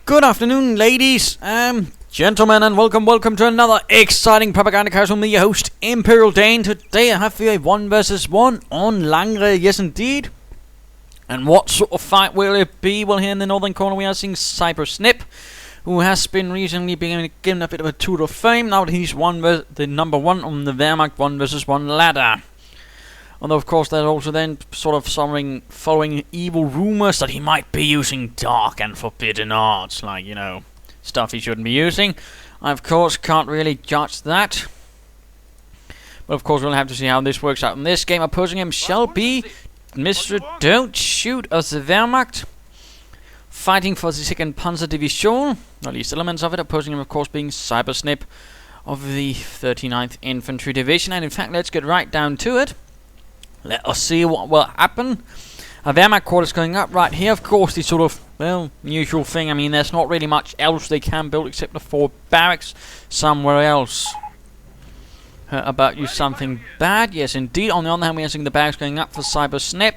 Good afternoon, ladies, gentlemen, and welcome to another exciting Propagandacast with me, your host, Imperial Dane. Today I have for you a 1 vs 1 on Langres, yes indeed. And what sort of fight will it be? Well, here in the northern corner we are seeing Cybersnip, who has been recently being given a bit of a tour of fame now that he's the number 1 on the Wehrmacht 1 vs 1 ladder. Although, of course, they're also then sort of following evil rumors that he might be using dark and forbidden arts, like, you know, stuff he shouldn't be using. I, of course, can't really judge that. But, of course, we'll have to see how this works out. In this game, opposing him shall be Mr. Dontshoot of the Wehrmacht, fighting for the 2nd Panzer Division, at least elements of it, opposing him, of course, being Cybersnip of the 39th Infantry Division. And, in fact, let's get right down to it. Let us see what will happen. A Wehrmacht quarters going up right here. Of course, the sort of, well, usual thing. I mean, there's not really much else they can build except the 4 barracks somewhere else. About you something bad? Yes, indeed. On the other hand, we are seeing the barracks going up for Cybersnip.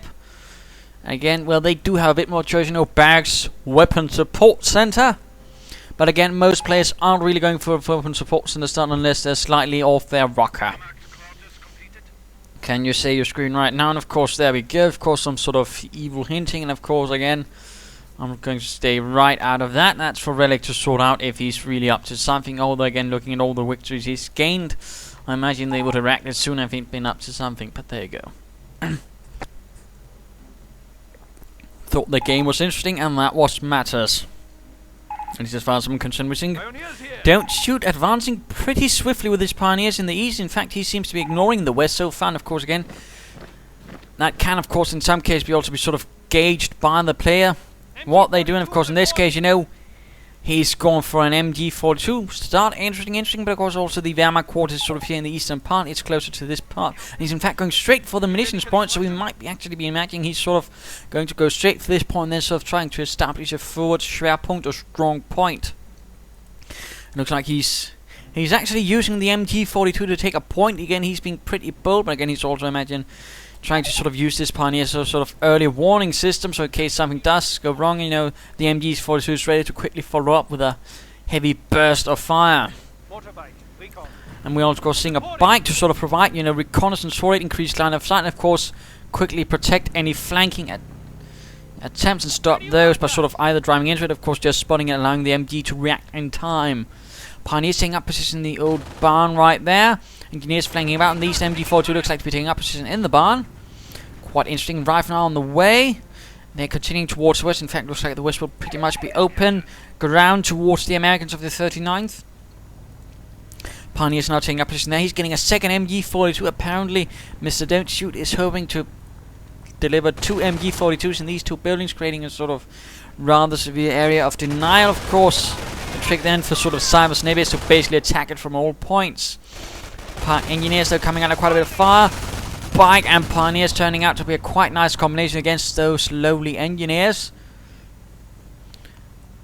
Again, well, they do have a bit more choice. You know, barracks, weapon support center. But again, most players aren't really going for a weapon support center start unless they're slightly off their rocker. Can you see your screen right now? And of course, there we go. Of course, some sort of evil hinting. And of course, again, I'm going to stay right out of that. That's for Relic to sort out if he's really up to something. Although, again, looking at all the victories he's gained, I imagine they would have reacted soon if he'd been up to something. But there you go. Thought the game was interesting, and that what matters. At least as far as I'm concerned, we're seeing Dontshoot advancing pretty swiftly with his pioneers in the east. In fact, he seems to be ignoring the west so far. And of course, again, that can, of course, in some cases be also be sort of gauged by the player. What they do, and of course, in this case, you know, he's gone for an MG42 start. Interesting, but of course, also the Wehrmacht quarters sort of here in the eastern part. It's closer to this part. And he's in fact going straight for the munitions point, so we might be actually be imagining he's sort of going to go straight for this point and then sort of trying to establish a forward Schwerpunkt, a strong point. It looks like he's actually using the MG42 to take a point. Again, he's being pretty bold, but again, he's also, imagine, trying to sort of use this pioneer sort of early warning system, so in case something does go wrong, you know, the MG42 is ready to quickly follow up with a heavy burst of fire. And we're also seeing a bike to sort of provide, you know, reconnaissance for it, increased line of sight, and of course, quickly protect any flanking attempts and stop those by sort of either driving into it, of course, just spotting it, allowing the MG to react in time. Pioneers taking up position in the old barn right there. Engineers flanking about, and these MG42 looks like to be taking up position in the barn. Quite interesting. Rifle now on the way. They're continuing towards the west. In fact, looks like the west will pretty much be open. Ground towards the Americans of the 39th. Pioneers now taking up position there. He's getting a 2nd MG42. Apparently, Mr. Dontshoot is hoping to deliver 2 MG42s in these 2 buildings, creating a sort of rather severe area of denial. Of course, the trick then for sort of Cybersnip is to basically attack it from all points. Engineers, though, coming out of quite a bit of fire. Bike and Pioneers turning out to be a quite nice combination against those lowly Engineers.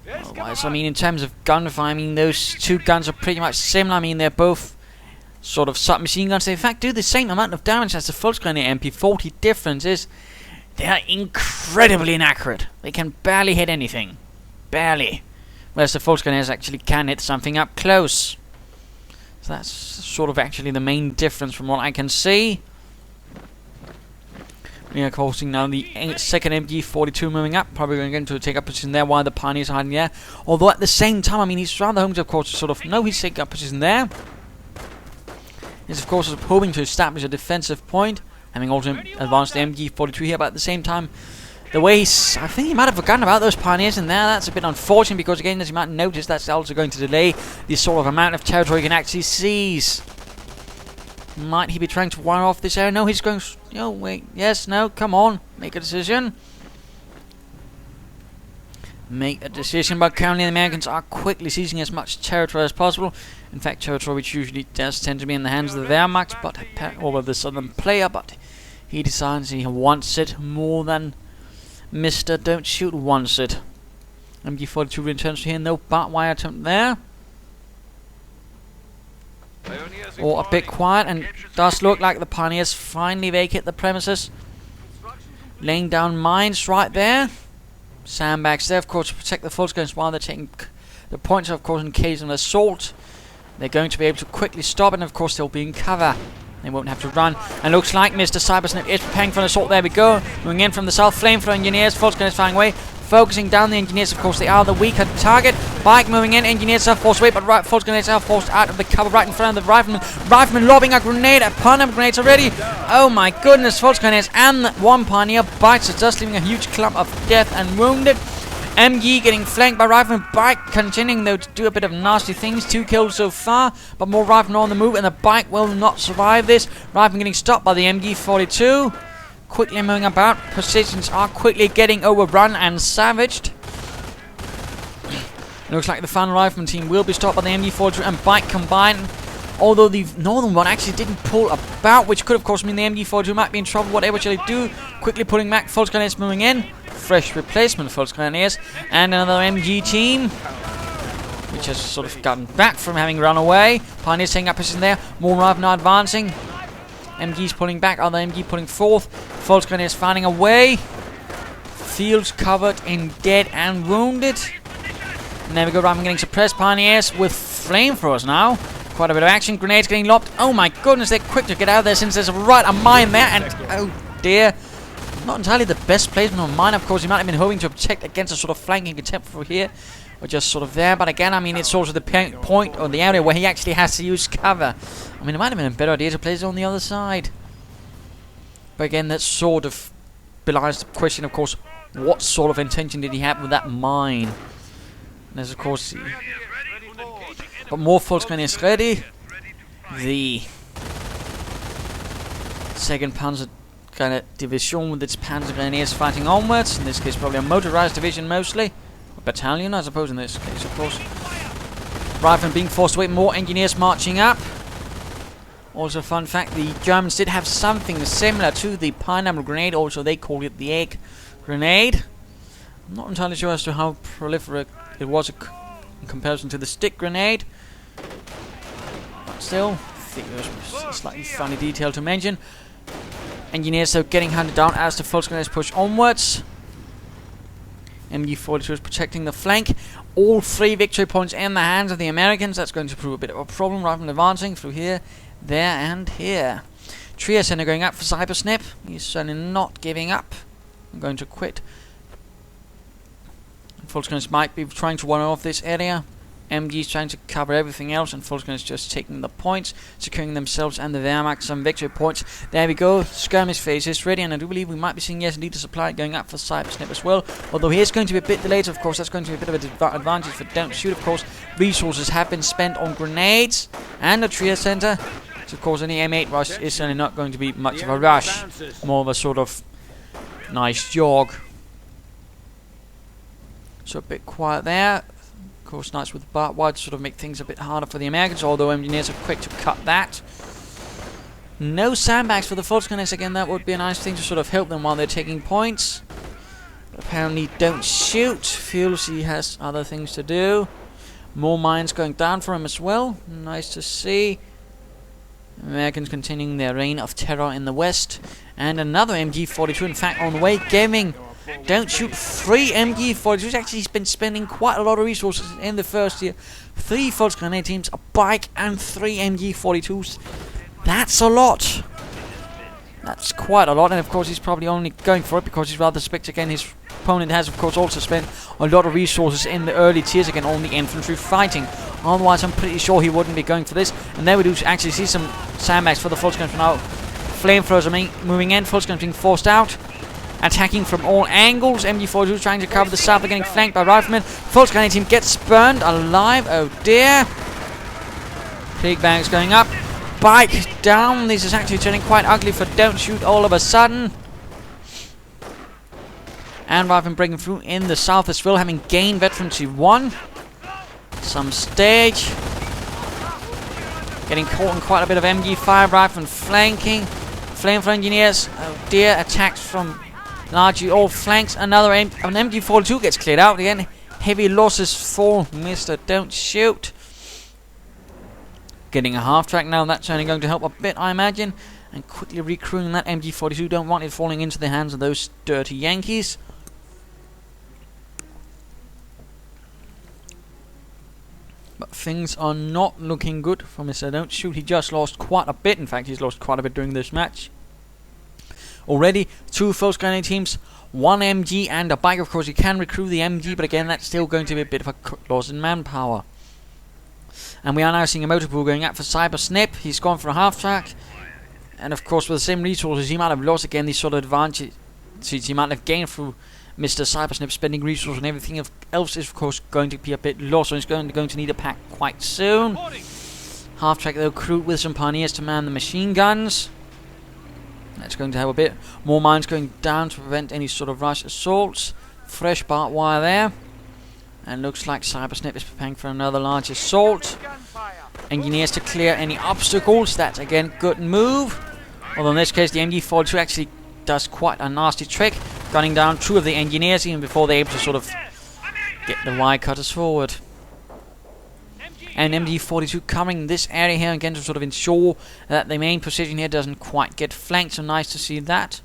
Otherwise, I mean, in terms of gunfire, I mean, those 2 guns are pretty much similar. I mean, they're both sort of submachine guns. They, in fact, do the same amount of damage as the Volkskrone MP40. Difference is they are incredibly inaccurate. They can barely hit anything. Barely. Whereas the Volkskrone actually can hit something up close. So that's sort of actually the main difference from what I can see. We are causing now the 2nd MG42 moving up, probably going to take up position there while the Pioneers are hiding there. Although at the same time, I mean, he's rather hoping to, of course, sort of know he's taking up position there. He's, of course, hoping to establish a defensive point, having also advanced the MG42 here, but at the same time, the way he's, I think he might have forgotten about those Pioneers in there. That's a bit unfortunate because, again, as you might notice, that's also going to delay the sort of amount of territory he can actually seize. Might he be trying to wire off this area? No, he's going... Oh, wait. Yes, no, come on. Make a decision. Make a decision, but currently the Americans are quickly seizing as much territory as possible. In fact, territory which usually does tend to be in the hands of the Wehrmacht, but over the southern player, but he decides he wants it more than Mr. Dontshoot wants it. MG42 returns to here, no barbed wire attempt there. Or a bit quiet, and does look like the Pioneers finally vacate the premises. Laying down mines right there. sandbags there, of course, to protect the Volkskriegs while they're taking the points, of course, in case of an assault. They're going to be able to quickly stop, and of course they'll be in cover. They won't have to run. And looks like Mr. Cybersnip is preparing for an assault. There we go. Moving in from the south. Flamethrower engineers. Volkskriegs firing away. Focusing down the engineers. Of course, they are the weaker target. Bike moving in. Engineers are forced away, but Volkskriegs are forced out of the cover right in front of the rifleman. Rifleman lobbing a grenade upon him. Grenades already. Oh my goodness. Volkskriegs and one pioneer bites it, just leaving a huge clump of death and wounded. MG getting flanked by Rifleman. Bike continuing though to do a bit of nasty things. 2 kills so far, but more Rifleman on the move, and the Bike will not survive this. Rifleman getting stopped by the MG42. Quickly moving about. Positions are quickly getting overrun and savaged. It looks like the final Rifleman team will be stopped by the MG42 and Bike combined. Although the northern one actually didn't pull about, which could of course mean the MG42 might be in trouble. Whatever shall they do? Quickly pulling back. Volkskriegs moving in. Fresh replacement Volkskriegs. And another MG team, which has sort of gotten back from having run away. Pioneers taking up position there. More Riflemen advancing. MG's pulling back. Other MG pulling forth. Volkskriegs finding a way. Fields covered in dead and wounded. And there we go. Riflemen getting suppressed. Pioneers with flamethrowers now. Quite a bit of action. Grenades getting lobbed. Oh my goodness, they're quick to get out of there since there's a mine there. And oh dear. Not entirely the best placement on mine, of course. He might have been hoping to protect against a sort of flanking attempt through here. Or just sort of there. But again, I mean, it's sort of the point or the area where he actually has to use cover. I mean, it might have been a better idea to place it on the other side. But again, that sort of belies the question, of course. What sort of intention did he have with that mine? And there's, of course, but more Volkskriegs ready. The 2nd Panzer kind of division with its Panzer Grenadiers fighting onwards. In this case, probably a motorized division mostly. A battalion, I suppose, in this case, of course. Riflemen being forced away. More engineers marching up. Also, fun fact, the Germans did have something similar to the pineapple grenade. Also, they called it the egg grenade. I'm not entirely sure as to how proliferate it was in comparison to the stick grenade. But still, I think it was a slightly funny detail to mention. Engineers so getting hunted down as the Volkskriegs push onwards. MG42 is protecting the flank. All 3 victory points in the hands of the Americans. That's going to prove a bit of a problem. Riflemen advancing through here, there, and here. Trier Center going up for Cybersnip. He's certainly not giving up. I'm going to quit. Volkskriegs might be trying to run off this area. MG's trying to cover everything else, and Volkskriegs just taking the points, securing themselves and the Wehrmacht some victory points. There we go. Skirmish phase is ready, and I do believe we might be seeing, yes, indeed, the supply going up for Cybersnip as well. Although he is going to be a bit delayed, of course. That's going to be a bit of an advantage for Dontshoot, of course. Resources have been spent on grenades and the Trier Center. So, of course, any M8 rush is certainly not going to be much of a rush. More of a sort of nice jog. So a bit quiet there. Of course, nice with barbed wire to sort of make things a bit harder for the Americans, although engineers are quick to cut that. No sandbags for the Volkskriegs again. That would be a nice thing to sort of help them while they're taking points. But apparently Dontshoot feels he has other things to do. More mines going down for him as well. Nice to see. Americans continuing their reign of terror in the west. And another MG42, in fact, on the way, giving Dontshoot 3 MG42s. Actually, he's been spending quite a lot of resources in the first year. 3 Volkskriegs teams, a bike, and 3 MG42s. That's a lot. That's quite a lot, and of course he's probably only going for it because he's rather suspect again his opponent has of course also spent a lot of resources in the early tiers again on the infantry fighting. Otherwise I'm pretty sure he wouldn't be going for this. And there we do actually see some sandbags for the Volkskriegs now. Flamethrowers are moving in, Volkskriegs being forced out. Attacking from all angles. MG42 trying to cover the south. They're getting flanked by riflemen. Volkskriegs team gets burned alive. Oh dear. Pig bags going up. Bike down. This is actually turning quite ugly for Dontshoot all of a sudden. And riflemen breaking through in the south as well, having gained veterancy 1. Some stage. Getting caught in quite a bit of MG5 rifle and flanking. Flamethrower engineers. Oh dear. Attacks from largely all flanks. An MG42 gets cleared out again. Heavy losses for Mr. Dontshoot. Getting a half track now. That's only going to help a bit, I imagine. And quickly recrewing that MG42. Don't want it falling into the hands of those dirty Yankees. But things are not looking good for Mr. Dontshoot. He just lost quite a bit. In fact, he's lost quite a bit during this match. Already, 2 False Grenade teams, 1 MG and a bike. Of course, you can recruit the MG, but again, that's still going to be a bit of a loss in manpower. And we are now seeing a motor pool going out for Cybersnip. He's gone for a half-track. And of course, with the same resources, he might have lost again these sort of advantages he might have gained through Mr. Cybersnip spending resources, and everything else is of course going to be a bit lost, so he's going to need a pack quite soon. Half-track though, crewed with some pioneers to man the machine guns. That's going to have a bit more mines going down to prevent any sort of rush assaults. Fresh barbed wire there. And looks like Cybersnip is preparing for another large assault. Engineers to clear any obstacles. That's again good move. Although in this case the MG42 actually does quite a nasty trick, gunning down 2 of the engineers even before they're able to sort of get the wire cutters forward. And MG42 covering this area here again to sort of ensure that the main position here doesn't quite get flanked, so nice to see that.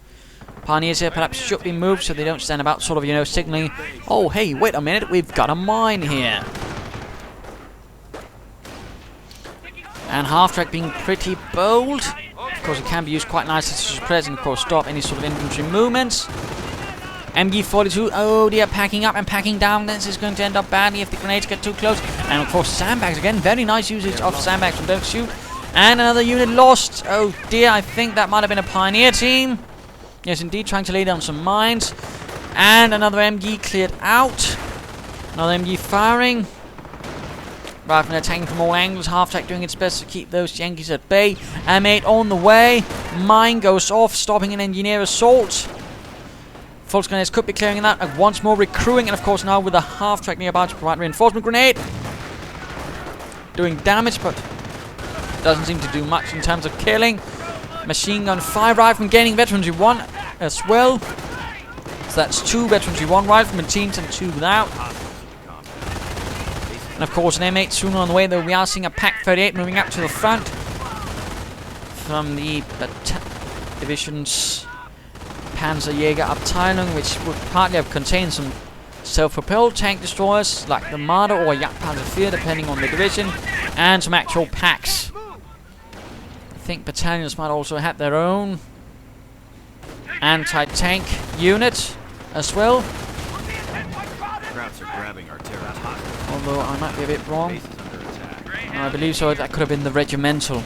Pioneers here perhaps should be moved so they don't stand about sort of, you know, signaling, oh hey, wait a minute, we've got a mine here. And half-track being pretty bold. Of course it can be used quite nicely to suppress and of course stop any sort of infantry movements. MG42, oh dear, packing up and packing down. This is going to end up badly if the grenades get too close. And of course sandbags again, very nice usage of sandbags from Dontshoot. And another unit lost. Oh dear, I think that might have been a pioneer team. Yes indeed, trying to lay down some mines. And another MG cleared out. Another MG firing. Riflemen attacking from all angles. Half-track doing its best to keep those Yankees at bay. M8 on the way. Mine goes off, stopping an engineer assault. False grenades could be clearing that. And once more recruiting, and of course now with a half-track nearby to provide reinforcement grenade. Doing damage, but doesn't seem to do much in terms of killing. Machine gun 5 riflemen gaining veterans 1 as well. So that's 2 veterans 1 riflemen teams and 2 without. And of course an M8 soon on the way, though we are seeing a Pack 38 moving up to the front from the division's Panzerjäger Abteilung, which would partly have contained some self-propelled tank destroyers like the Marder or Jagdpanzer IV depending on the division, and some actual packs. I think battalions might also have their own anti-tank unit as well. Although I might be a bit wrong. I believe so, that could have been the regimental.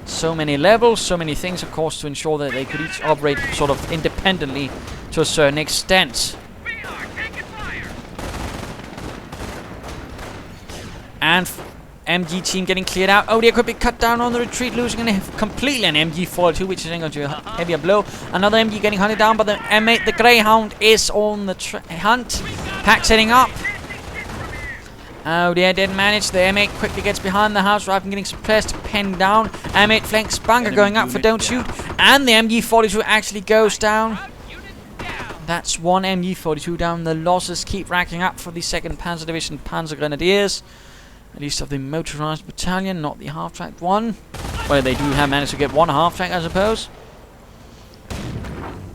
So many levels, so many things of course to ensure that they could each operate sort of independently to a certain extent. And MG team getting cleared out. Oh, they could be cut down on the retreat, losing completely an MG42, which is going to heavy a blow. Another MG getting hunted down, but the M8, the Greyhound, is on the hunt. Pack setting up. Oh dear, didn't manage. The M8 quickly gets behind the house, rifle getting suppressed, penned down. M8 flanks bunker going up for Dontshoot, and the MG42 actually goes down. That's 1 MG42 down. The losses keep racking up for the 2nd Panzer Division Panzer Grenadiers. At least of the motorized battalion, not the half-tracked one. Well, they do have managed to get 1 half-track, I suppose.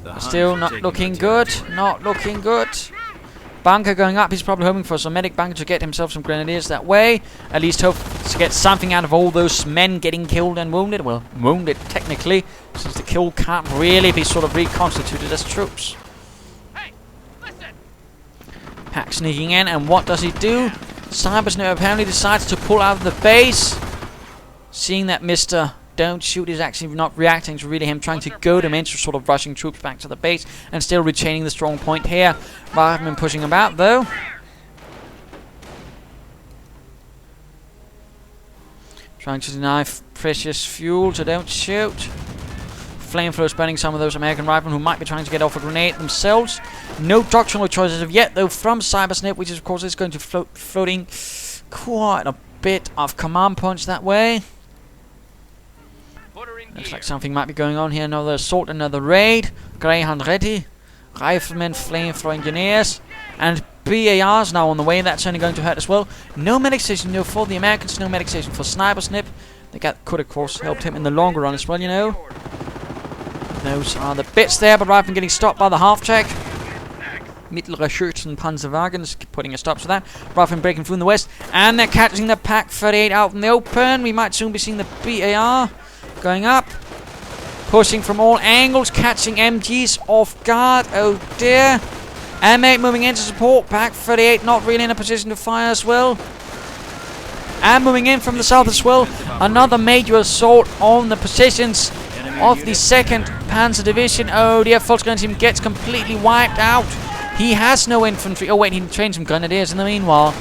But still not looking good. Not looking good. Bunker going up. He's probably hoping for some medic bunker to get himself some grenadiers that way. At least hope to get something out of all those men getting killed and wounded. Well, wounded technically, since the kill can't really be sort of reconstituted as troops. Pack sneaking in, and what does he do? Cybersnip apparently decides to pull out of the base. Seeing that Mr. Dontshoot is actually not reacting to really him trying to goad him into sort of rushing troops back to the base and still retaining the strong point here. Rather than pushing about though. Trying to deny precious fuel to Dontshoot. Flamethrowers burning some of those American riflemen who might be trying to get off a grenade themselves. No doctrinal choices of yet though from Cybersnip, which is of course is going to floating quite a bit of command points that way. Looks like something might be going on here. Another assault, another raid. Greyhound ready. Riflemen, flamethrower engineers. And BARs now on the way. That's only going to hurt as well. No medic station though for the Americans. No medic station for Cybersnip. They could of course helped him in the longer run as well, you know. Those are the bits there, but Rifleman getting stopped by the half-track. Mittlere Schützen Panzerwagens, putting a stop to that. Riflemen breaking through in the west, and they're catching the Pak 38 out in the open. We might soon be seeing the BAR going up, pushing from all angles, catching MGs off guard. Oh dear. M8 moving in to support. Pak 38 not really in a position to fire as well. And moving in from the south as well, another major assault on the positions of the 2nd Panzer Division. Oh dear, Volksgrenadier team gets completely wiped out. He has no infantry. Oh wait, he trained some grenadiers in the meanwhile.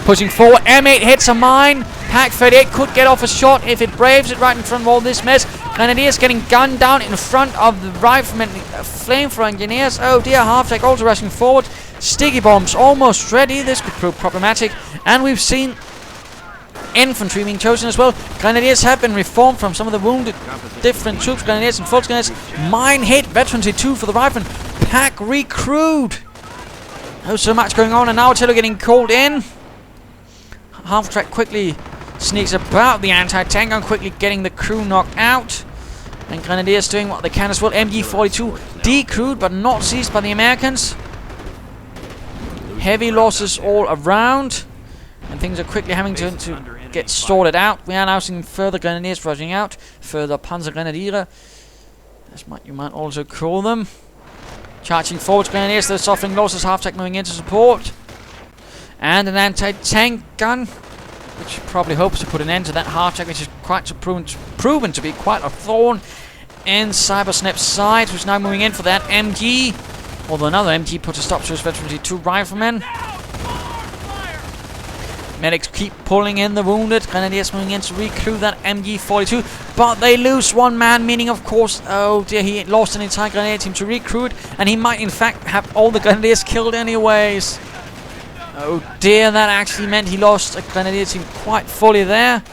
Pushing forward, M8 hits a mine. Pak 38 could get off a shot if it braves it right in front of all this mess. Grenadiers getting gunned down in front of the riflemen, flamethrower engineers. Oh dear, half-tech also rushing forward. Sticky bombs almost ready. This could prove problematic. And we've seen infantry being chosen as well. Grenadiers have been reformed from some of the wounded different troops. Grenadiers and Volksgrenadiers. Mine hit. Veterancy 2 for the riflemen. Pak recruit. Oh, so much going on, and now artillery getting called in. Half-track quickly sneaks about the anti-tank gun, quickly getting the crew knocked out. And Grenadiers doing what they can as well. MG42 decrewed, but not seized by the Americans. Heavy losses all around, and things are quickly having to get sorted out. We are now seeing further Grenadiers rushing out, further Panzergrenadiere, as you might also call them. Charging forwards, Grenadiers, they're suffering losses. Half-tech moving in to support. And an anti-tank gun, which probably hopes to put an end to that half-tech, which is quite proven to be quite a thorn in Cybersnip's side, who's now moving in for that MG. Although another MG puts a stop to his Veterancy 2 riflemen. Medics keep pulling in the wounded. Grenadiers moving in to recruit that MG42. But they lose one man, meaning of course, oh dear, he lost an entire Grenadier team to recruit. And he might in fact have all the Grenadiers killed anyways. Oh dear, that actually meant he lost a Grenadier team quite fully there.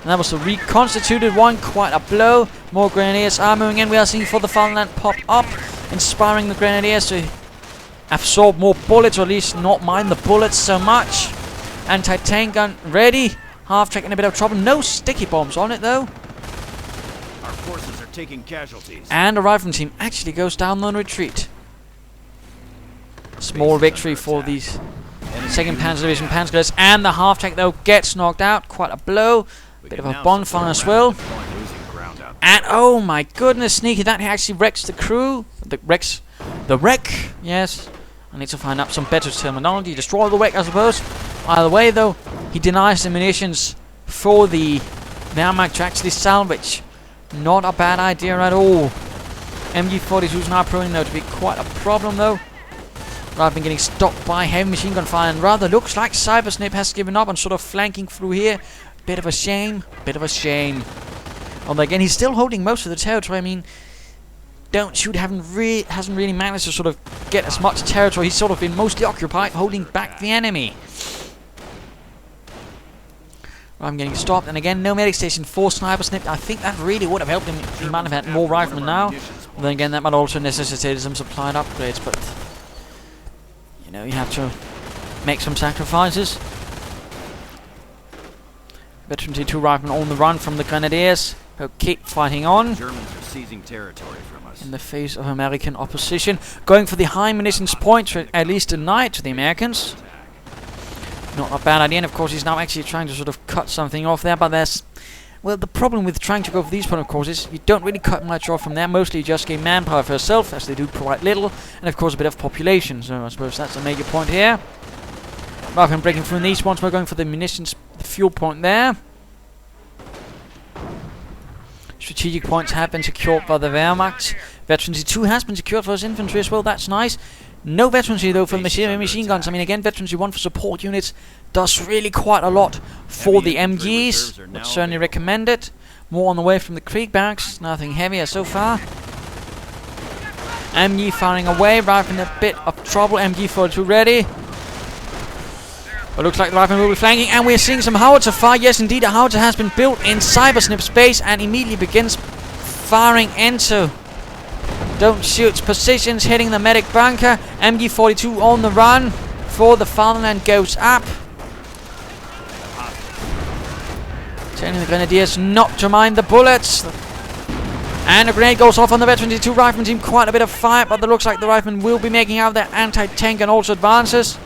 And that was a reconstituted one, quite a blow. More Grenadiers are moving in. We are seeing for the Fatherland pop up, inspiring the Grenadiers to absorb more bullets, or at least not mind the bullets so much. Anti-tank gun ready. Half-track in a bit of trouble. No sticky bombs on it though. Our forces are taking casualties. And the rifleman team actually goes down on retreat. Small victory for these 2nd Panzer Division Panzergrenadiers. And the half-track though gets knocked out. Quite a blow. Bit of a bonfire as well. And oh my goodness, sneaky, that actually wrecks the crew. The wreck, yes. I need to find out some better terminology. Destroy the wreck, I suppose. Either way though, he denies the munitions for the Wehrmacht to actually salvage. Not a bad idea at all. MG42 is now proving though to be quite a problem though. Rather than getting stopped by heavy machine gun fire, and rather looks like Cybersnip has given up on sort of flanking through here. Bit of a shame, bit of a shame. Although again, he's still holding most of the territory. I mean, Dontshoot hasn't really managed to sort of get as much territory. He's sort of been mostly occupied, holding back the enemy. I'm getting stopped, and again, no medic station for Cybersnip. I think that really would have helped him. He might have had more riflemen now. But then again, that might also necessitate some supplied upgrades. But you know, you have to make some sacrifices. Veterancy 2 riflemen on the run from the Grenadiers, who keep fighting on. Germans are seizing territory from us. In the face of American opposition, going for the high munitions point, at least denied to the Americans. Not a bad idea, and of course he's now actually trying to sort of cut something off there, but there's... Well, the problem with trying to go for these points, of course, is you don't really cut much off from there. Mostly you just gain manpower for yourself, as they do quite little, and of course a bit of population, so I suppose that's a major point here. Rather than breaking through in these ones, we're going for the munitions, the fuel point there. Strategic points have been secured by the Wehrmacht. Veterancy 2 has been secured for his infantry as well, that's nice. No veterancy though for the machine guns. I mean, again, veterancy 1 for support units does really quite a lot for the MGs. Would certainly recommend it. More on the way from the Krieg barracks. Nothing heavier so far. MG firing away, rifling a bit of trouble. MG42 ready. It looks like the riflemen will be flanking, and we're seeing some howitzer fire. Yes, indeed, a howitzer has been built in Cybersnip's base and immediately begins firing into Dontshoot's positions, hitting the medic bunker. MG42 on the run for the Fatherland goes up. Telling the Grenadiers not to mind the bullets. And a grenade goes off on the veteran 22 rifleman team. Quite a bit of fire, but it looks like the riflemen will be making out their anti-tank and also advances.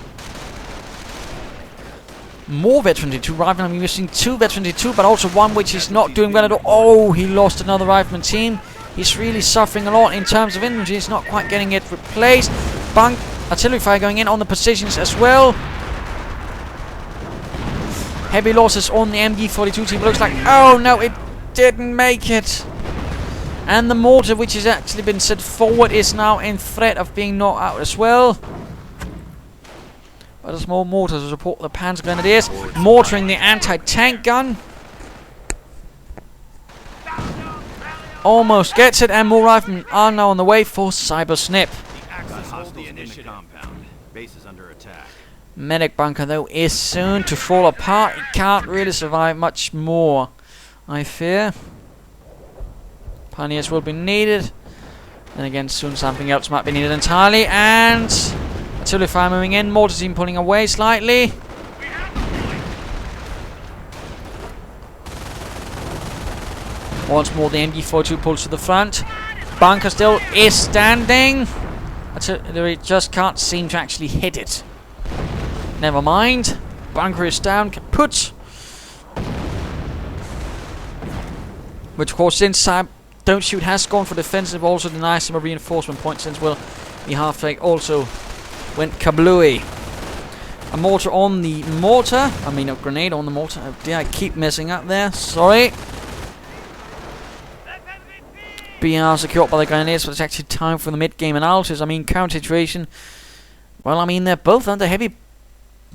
More veteran 22 riflemen. I'm missing 2 veteran 22, but also one which is not doing well at all. Oh, he lost another rifleman team. He's really suffering a lot in terms of infantry. He's not quite getting it replaced. Artillery fire going in on the positions as well. Heavy losses on the MG42 team. Looks like, oh no, it didn't make it. And the mortar, which has actually been set forward, is now in threat of being knocked out as well. But a small mortar to support the Panzer Grenadiers. Mortaring the anti-tank gun. Almost gets it, and more riflemen are now on the way for Cybersnip. Base is under attack. Medic bunker, though, is soon to fall apart. It can't really survive much more, I fear. Pioneers will be needed. Then again, soon something else might be needed entirely. And artillery fire moving in. Mortar team pulling away slightly. Once more, the MG42 pulls to the front. Bunker still is standing. Artillery just can't seem to actually hit it. Never mind. Bunker is down. Kaput. Which, of course, since Dontshoot has gone for defensive, also denies some a reinforcement point, since, well, the half-tank also went kablooey. A mortar on the mortar. I mean, a grenade on the mortar. Oh dear, I keep messing up there. Sorry. BR secured by the Grenadiers, but it's actually time for the mid-game analysis. I mean, current situation. Well, I mean, they're both under heavy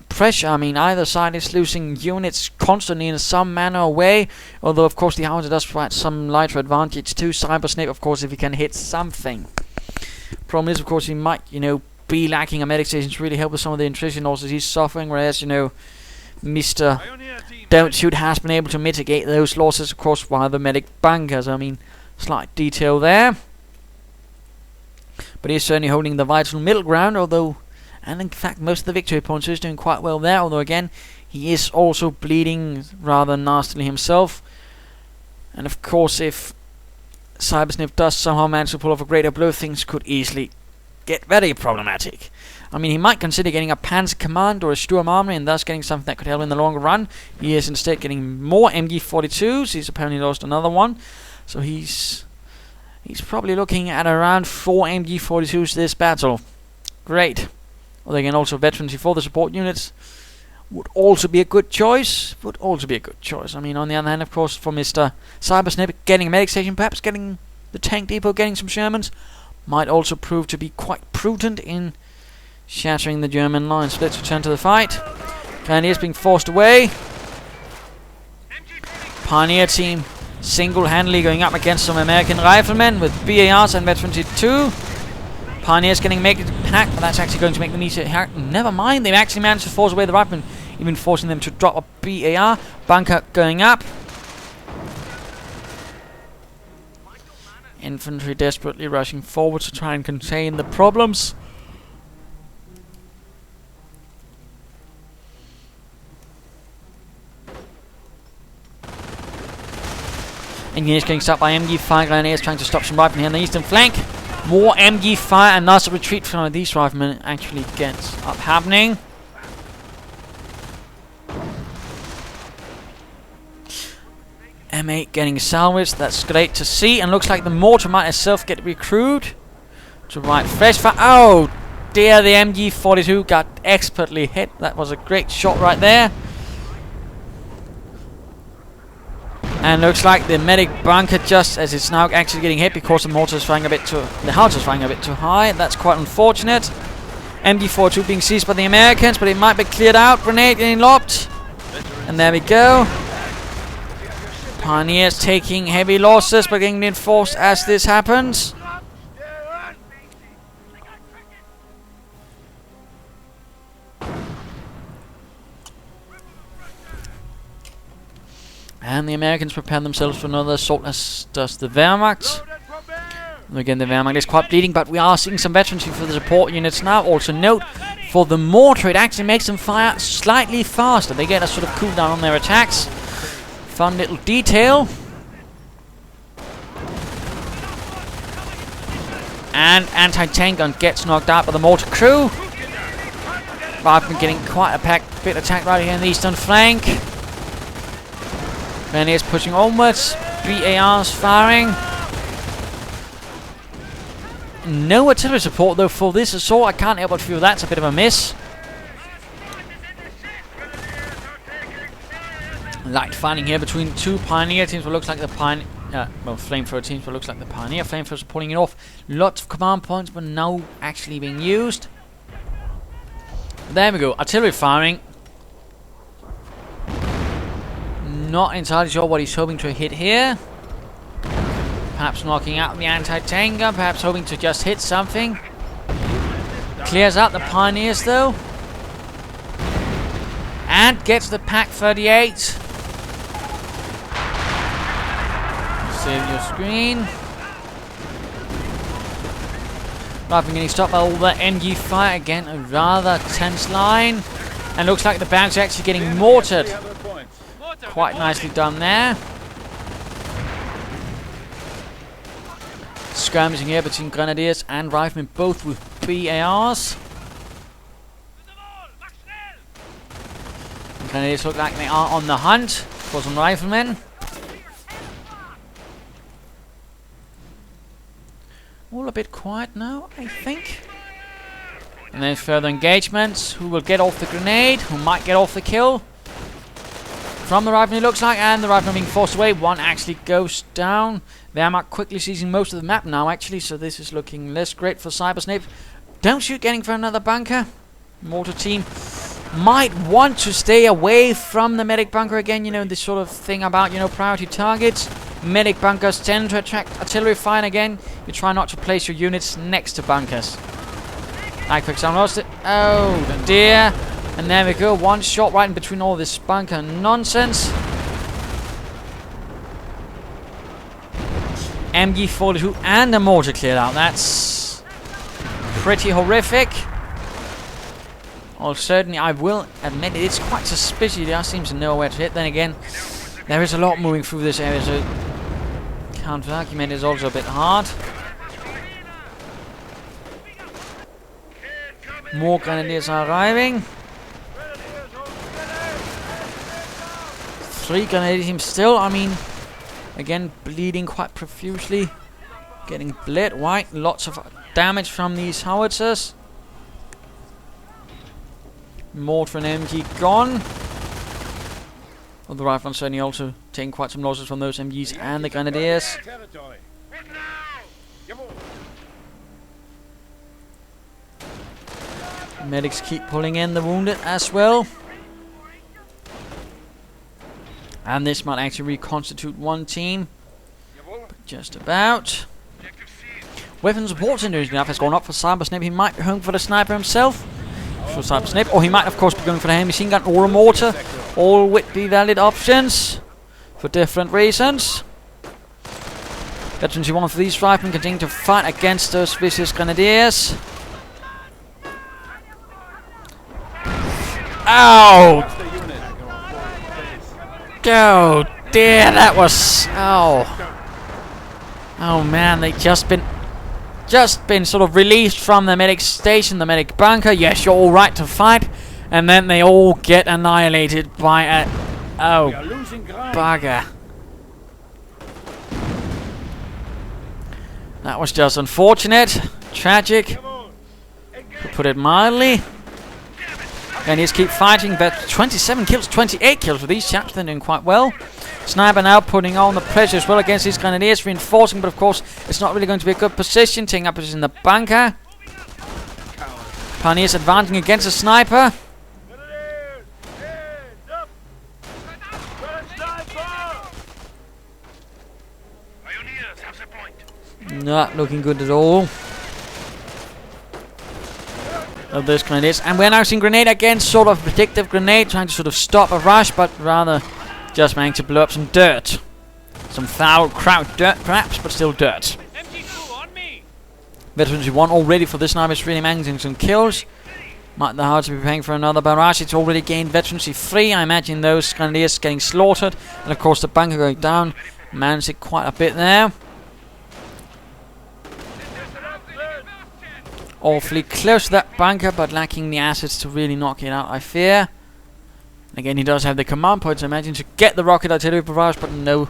pressure. I mean, either side is losing units constantly in some manner or way. Although, of course, the Howitzer does provide some lighter advantage to Cybersnip, of course, if he can hit something. Problem is, of course, he might, be lacking a medic station to really help with some of the attrition losses he's suffering, whereas, Mr. Dontshoot has been able to mitigate those losses, of course, via the medic bunkers. I mean, slight detail there. But he's certainly holding the vital middle ground, although, and in fact, most of the victory points is doing quite well there, although again, he is also bleeding rather nastily himself. And of course, if Cybersnip does somehow manage to pull off a greater blow, things could easily get very problematic. I mean, he might consider getting a Panzer Command or a Sturm Army, and thus getting something that could help in the longer run. He is instead getting more MG42s. He's apparently lost another one. So he's probably looking at around 4 MG42s this battle. Great. Well, again, also veterans for the support units would also be a good choice. I mean, on the other hand, of course, for Mr. Cybersnip, getting a medic station, perhaps getting the tank depot, getting some Shermans, might also prove to be quite prudent in shattering the German lines. So let's return to the fight. Grenadiers being forced away. Pioneer team single-handedly going up against some American riflemen with BARs and Veteran 22. Pioneers getting make it pack, but that's actually going to make them easier. Never mind, they've actually managed to force away the riflemen, even forcing them to drop a BAR. Bunker going up. Infantry desperately rushing forward to try and contain the problems. Engineers getting stopped by MG fire. Grenadiers trying to stop some riflemen here on the eastern flank. More MG fire, and thus a retreat from these riflemen actually gets up happening. M8 getting salvaged. That's great to see, and looks like the mortar might itself get recruited to right fresh fire. Oh dear, the MG42 got expertly hit. That was a great shot right there. And looks like the medic bunker, just as it's now actually getting hit because the mortar is firing a bit too, the Howitzer is firing a bit too high. That's quite unfortunate. MG42 being seized by the Americans, but it might be cleared out. Grenade getting lobbed, and there we go. Pioneers taking heavy losses, but getting reinforced as this happens. And the Americans prepare themselves for another assault, as does the Wehrmacht. And again, the Wehrmacht is quite bleeding, but we are seeing some veterancy for the support units now. Also note, for the mortar, it actually makes them fire slightly faster. They get a sort of cooldown on their attacks. Fun little detail. And anti-tank gun gets knocked out by the mortar crew. Rifleman getting quite a bit attacked right here in the eastern flank. Grenadiers pushing onwards. BARs firing. No artillery support though for this assault. I can't help but feel that's a bit of a miss. Light fighting here between two Pioneer teams. What looks like the Flamethrower teams. What looks like the Pioneer Flamethrowers are pulling it off. Lots of command points, but now actually being used. There we go. Artillery firing. Not entirely sure what he's hoping to hit here. Perhaps knocking out the anti-tank gun. Perhaps hoping to just hit something. Clears out the Pioneers though. And gets the Pack 38. Save your screen. Rifleman getting stopped by all the MG fire. Again, a rather tense line. And looks like the bouncer actually getting mortared. Quite nicely done there. Skirmishing here between Grenadiers and Riflemen, both with BARs. The Grenadiers look like they are on the hunt for some Riflemen. All a bit quiet now, I think. And then further engagements. Who will get off the grenade? Who might get off the kill? From the Rifleman, it looks like, and the Rifleman being forced away. One actually goes down. They are quickly seizing most of the map now, actually, so this is looking less great for Cybersnip. Dontshoot getting for another bunker. Mortar team might want to stay away from the medic bunker again. You know, this sort of thing about, you know, priority targets. Medic bunkers tend to attract artillery fire again. You try not to place your units next to bunkers. I quick sound lost it. Oh dear. And there we go. One shot right in between all this bunker nonsense. MG42 and a mortar cleared out. That's pretty horrific. Well, certainly I will admit it's quite suspicious. He just seems to know where to hit. Then again, there is a lot moving through this area, so counter-argument is also a bit hard. More Grenadiers are arriving. 3 Grenadier teams still, I mean, again, bleeding quite profusely. Getting bled white. Lots of damage from these howitzers. Mortar and MG gone. Well, the Riflemen certainly also taking quite some losses from those MGs and the Grenadiers. Medics keep pulling in the wounded as well. And this might actually reconstitute one team. But just about. Weapons support, interesting enough, has gone up for Cybersnip. He might be home for the sniper himself. For Cybersnip. Or he might, of course, be going for the heavy machine gun or a mortar. All would be valid options. For different reasons. Veterans, you want for these Riflemen continue to fight against those vicious Grenadiers. Ow! Oh dear, that was... Oh man, they just been sort of released from the medic station, the medic bunker. Yes, you're all right to fight. And then they all get annihilated by a... Oh, bugger. That was just unfortunate. Tragic. To put it mildly. And he's keep fighting, but 27 kills, 28 kills for these chaps. They're doing quite well. Sniper now putting on the pressure as well against these Grenadiers, reinforcing, but of course it's not really going to be a good position. Taking up position in the bunker. Pioneers advancing against the sniper. Not looking good at all. Of those Grenadiers, and we're now seeing grenade again, sort of predictive grenade, trying to sort of stop a rush, but rather just managing to blow up some dirt. Some foul crowd dirt perhaps, but still dirt. Veterans who won already for this sniper is really managing some kills. Might the Hearts be paying for another barrage. It's already gained veterancy 3. I imagine those Grenadiers getting slaughtered, and of course the bunker going down. Managed it quite a bit there. awfully close to that bunker, but lacking the assets to really knock it out, I fear. Again, he does have the command points, I imagine, to get the rocket artillery barrage, but no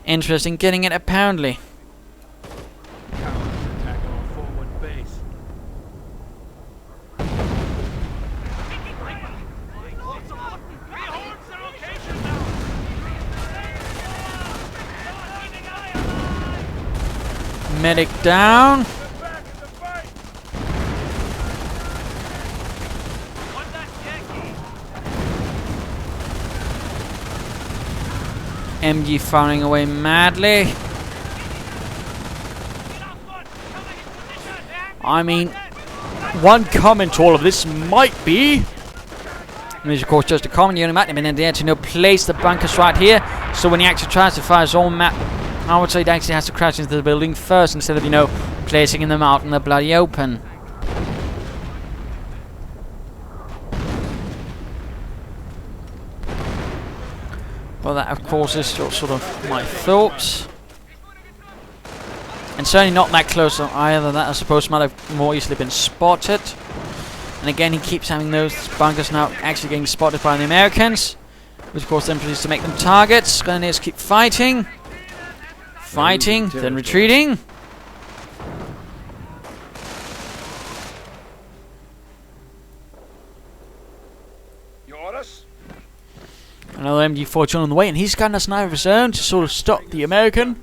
interest in getting it, apparently. Medic down. MG firing away madly. I mean, one comment to all of this might be, and it's of course just a comment, you might have been in there to place the bunkers right here, so when he actually tries to fire his own map, I would say he actually has to crash into the building first instead of, placing them out in the bloody open. Well, that of course is sort of my thoughts. And certainly not that close either. That I suppose might have more easily been spotted. And again, he keeps having those bunkers now actually getting spotted by the Americans, which of course then proceeds to make them targets. Grenadiers keep fighting. Fighting, then retreating. Your orders? Another MG-42 on the way, and he's got a sniper of his own to sort of stop the American.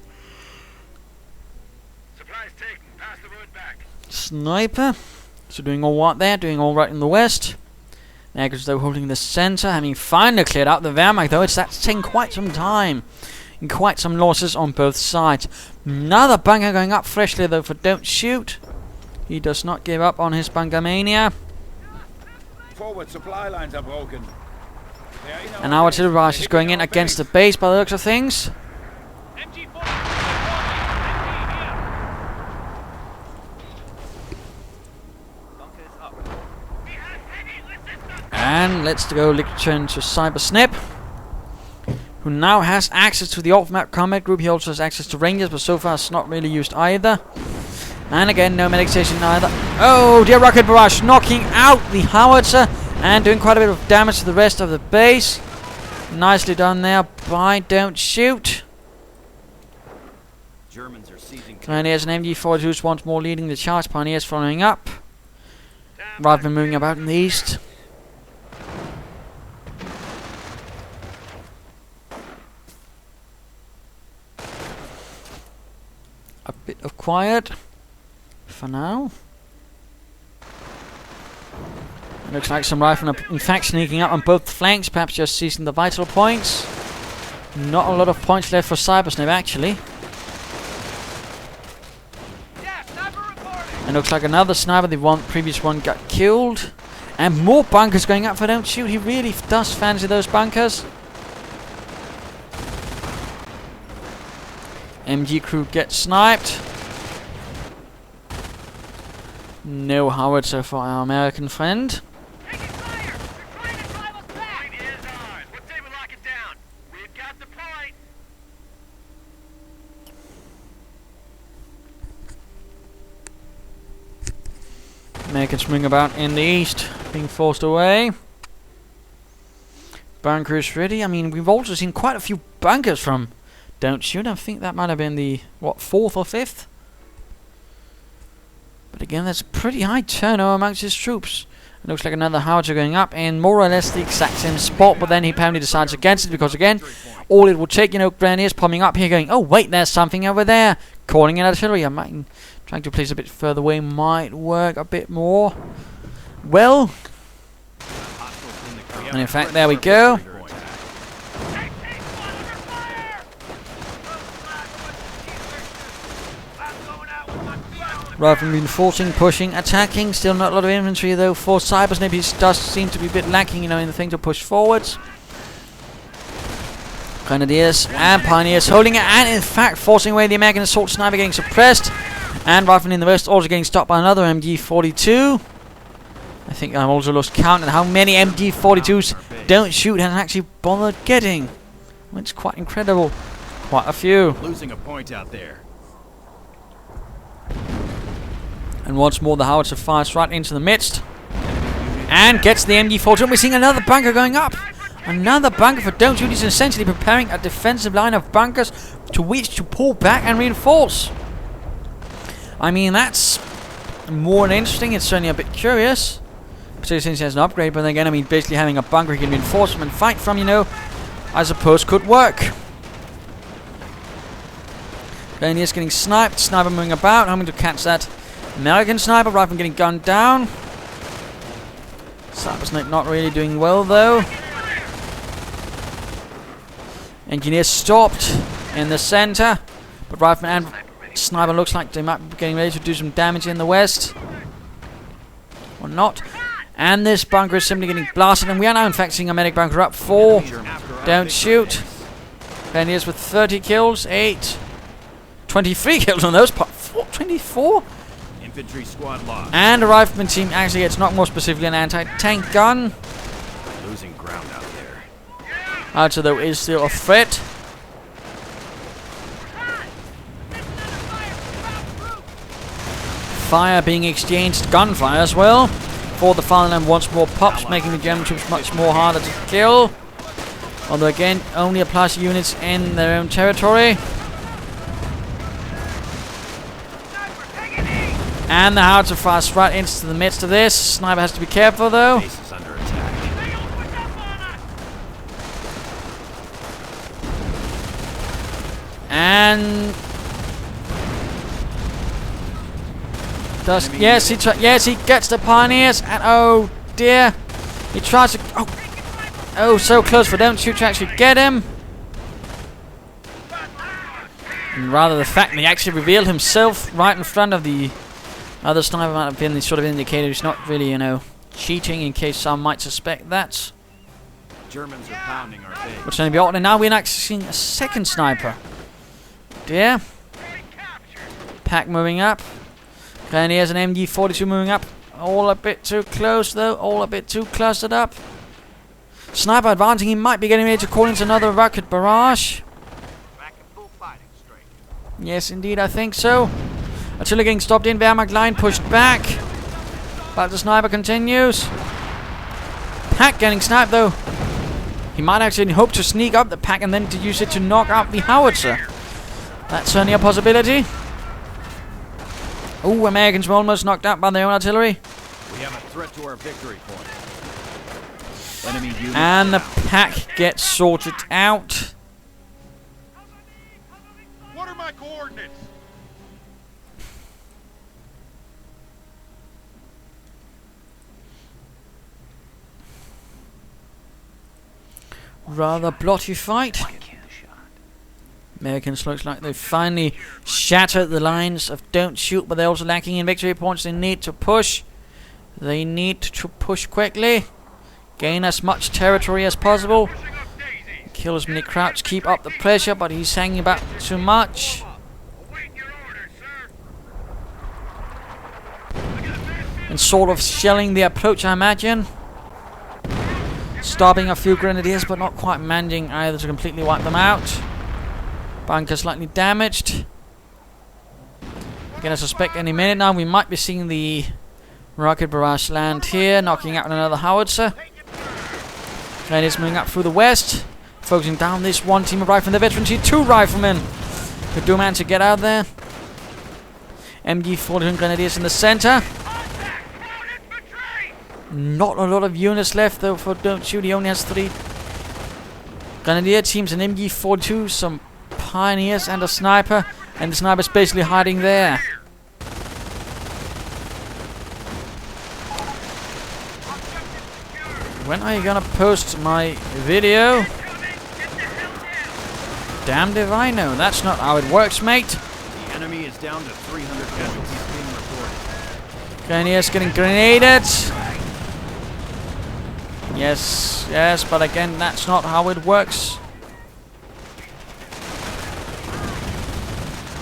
Supplies taken. Pass the word back. Sniper. So doing all right there, doing all right in the west. Langres though holding the center, having finally cleared out the Wehrmacht though. That's taking quite some time. And quite some losses on both sides. Another bunker going up freshly though for Dontshoot. He does not give up on his bunker mania. Forward supply lines are broken. And our artillery barrage is going in against the base by the looks of things. And let's go return to Cybersnip, who now has access to the off-map combat group. He also has access to Rangers, but so far it's not really used either. And again, no medic station either. Oh dear, rocket barrage knocking out the howitzer and doing quite a bit of damage to the rest of the base. Nicely done there by Dontshoot. Germans are seizing. Pioneers and MG-42s once more leading the charge. Pioneers following up, rather than moving about in the east. A bit of quiet for now. It looks like some riflemen are in fact sneaking up on both flanks, perhaps just seizing the vital points. Not a lot of points left for Cybersnip actually. And looks like another sniper, the previous one got killed. And more bunkers going up for Dontshoot. He really does fancy those bunkers. MG crew gets sniped. No howitzer for our American friend. Americans ring about in the east, being forced away. Bunkers ready. I mean, we've also seen quite a few bunkers from Dontshoot. I think that might have been the, what, 4th or 5th? But again, that's a pretty high turnover amongst his troops. It looks like another howitzer going up in more or less the exact same spot, but then he apparently decides against it because, again, all it will take, Grenadiers popping up here going, oh wait, there's something over there. Calling in artillery. I might, trying to place a bit further away might work a bit more. Well, and in fact, there we go. Rather than reinforcing, pushing, attacking, still not a lot of infantry though for Cybersnip. He does seem to be a bit lacking, in the thing to push forwards. Grenadiers and Pioneers holding it, and in fact forcing away the American assault sniper, getting suppressed. And Riflemen in the west also getting stopped by another MG-42. I think I've also lost count at how many MG-42s Dontshoot has actually bothered getting. It's quite incredible. Quite a few. Losing a point out there. And once more the howitzer fires right into the midst. And gets the MG42. We're seeing another bunker going up. Another bunker for Dontshoot. He's essentially preparing a defensive line of bunkers to which to pull back and reinforce. I mean, that's more than interesting. It's certainly a bit curious. Particularly since he has an upgrade. But then again, I mean, basically having a bunker he can reinforce and fight from, you know, I suppose could work. Then he's getting sniped. Sniper moving about, hoping to catch that American sniper. Rifleman getting gunned down. Cybersnip not really doing well though. Engineer stopped in the center, but Rifleman and Sniper looks like they might be getting ready to do some damage in the west. Or not. And this bunker is simply getting blasted, and we are now in fact seeing a medic bunker up 4. Dontshoot. And he is with 30 kills, 8. 23 kills on those. 24? Infantry squad lost. And a rifleman team actually gets knocked, more specifically an anti-tank gun. Losing ground out there. Archer though is still a threat. Fire being exchanged, gunfire as well. For the fatherland once more pops, making the German troops much more harder to kill. Although again, only applies to units in their own territory. And the howitzer fires right into the midst of this. Sniper has to be careful though. Base is under attack. And does yes he gets the pioneers, and oh dear, he tries to oh so close for Dontshoot to actually get him. And rather the fact that he actually revealed himself right in front of the other sniper might have been the sort of indicator he's not really, you know, cheating, in case some might suspect that. Germans are pounding our base. Which only be odd, and now we're actually seeing a second sniper. Dear. Pack moving up. And here's an MG42 moving up. All a bit too close though, all a bit too clustered up. Sniper advancing, he might be getting ready to call into another rocket barrage. Yes indeed, I think so. Artillery getting stopped in, Wehrmacht line pushed back. But the sniper continues. Pack getting sniped though. He might actually hope to sneak up the pack and then to use it to knock out the howitzer. That's certainly a possibility. Oh, Americans were almost knocked out by their own artillery. We have a threat to our victory point. Enemy units and the pack gets sorted out. What are my coordinates? Rather bloody fight. Americans looks like they've finally shattered the lines of Dontshoot, but they're also lacking in victory points. They need to push. They need to push quickly. Gain as much territory as possible. Kill as many Krauts. Keep up the pressure, but he's hanging back too much. And sort of shelling the approach, I imagine. Stopping a few grenadiers, but not quite managing either to completely wipe them out. Bunker slightly damaged. Again, I suspect any minute now we might be seeing the rocket barrage land here, knocking out another howitzer. And it's moving up through the west, focusing down this one team of riflemen. The veteran team, 2 riflemen. Who do manage to get out there. MG42 grenadiers in the center. Not a lot of units left though for Dontshoot. He only has 3 grenadier teams, an MG42, some pioneers and a sniper, and the sniper's basically hiding there. When are you gonna post my video? Damned if I know. That's not how it works, mate. The enemy is down to 300 casualties being reported. Grenadiers getting grenaded. Yes, but again, that's not how it works.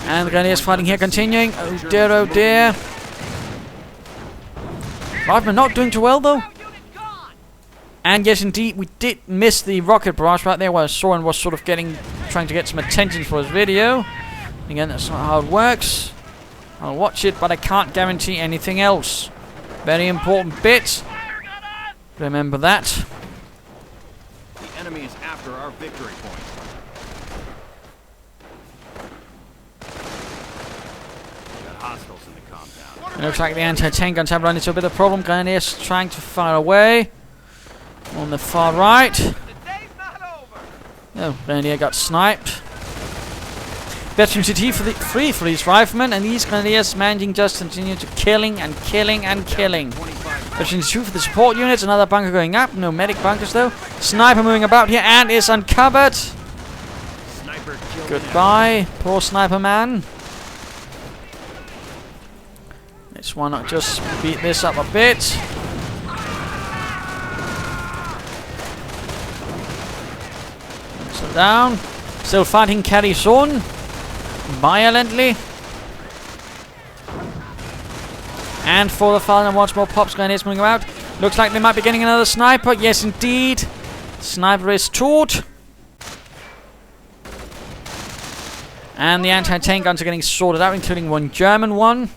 And the Grenadiers fighting here, continuing. Oh dear, oh dear. Rifleman not doing too well though. And yes, indeed, we did miss the rocket barrage right there, where Soren was sort of trying to get some attention for his video. Again, that's not how it works. I'll watch it, but I can't guarantee anything else. Very important bit. Remember that. The enemy is after our victory point. We got hostiles in the compound. It looks like the anti-tank guns have run into a bit of a problem. Grenadiers trying to fire away. On the far right. The day's not over. Oh, Grenadier got sniped. Veteran CT for the free for these riflemen, and these Grenadiers managing just to continue to killing and killing and killing. Veteran CT for the support units, another bunker going up. No medic bunkers though. Sniper moving about here and is uncovered. Sniper killed. Goodbye, poor sniper man. Let's why not just beat this up a bit. So down. Still fighting carries on violently. And for the final once more, Pop's Grenadiers moving about. Looks like they might be getting another sniper. Yes, indeed. Sniper is taught. And the anti-tank guns are getting sorted out, including one German one.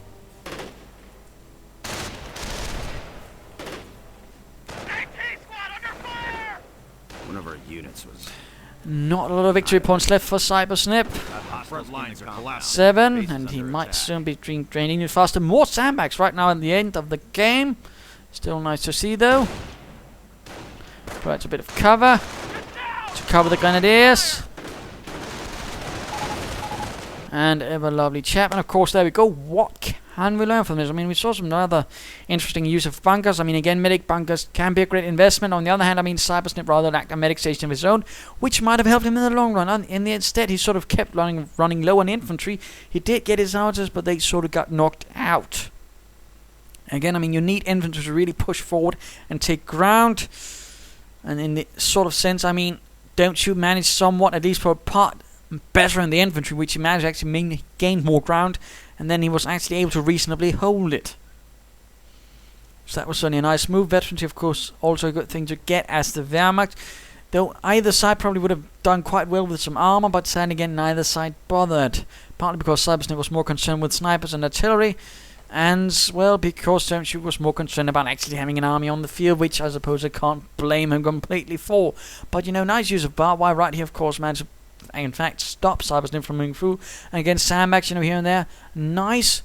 One of our units was. Not a lot of victory points left for Cybersnip. Front lines are collapsing. 7, and he might soon be draining it faster. More sandbags right now at the end of the game. Still nice to see though. Provides a bit of cover to cover the Grenadiers. And ever lovely chap. And of course, there we go. What can we learn from this? I mean, we saw some other interesting use of bunkers. I mean, again, medic bunkers can be a great investment. On the other hand, I mean, Cybersnip rather lacked a medic station of his own, which might have helped him in the long run. And instead, he sort of kept running low on infantry. He did get his archers, but they sort of got knocked out. Again, I mean, you need infantry to really push forward and take ground. And in the sort of sense, I mean, Dontshoot managed somewhat, at least for a part, better in the infantry, which he managed to actually gain more ground, and then he was actually able to reasonably hold it. So that was certainly a nice move. Veterancy, of course, also a good thing to get as the Wehrmacht, though either side probably would have done quite well with some armor, but then again, neither side bothered. Partly because Cybersnip was more concerned with snipers and artillery, and, well, because Dontshoot was more concerned about actually having an army on the field, which I suppose I can't blame him completely for. But, you know, nice use of barbed wire right here, of course, managed to in fact stop Cybersnip from moving through. And again, sandbags, you know, here and there, nice.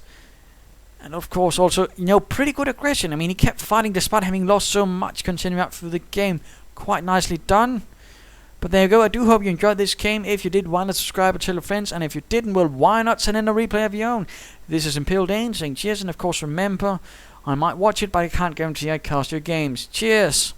And of course also, you know, pretty good aggression. I mean, he kept fighting despite having lost so much, continuing up through the game. Quite nicely done. But there you go. I do hope you enjoyed this game. If you did, why not subscribe and tell your friends? And if you didn't, well, why not send in a replay of your own? This is Imperial Dane saying cheers, and of course remember, I might watch it, but I can't guarantee I cast your games. Cheers!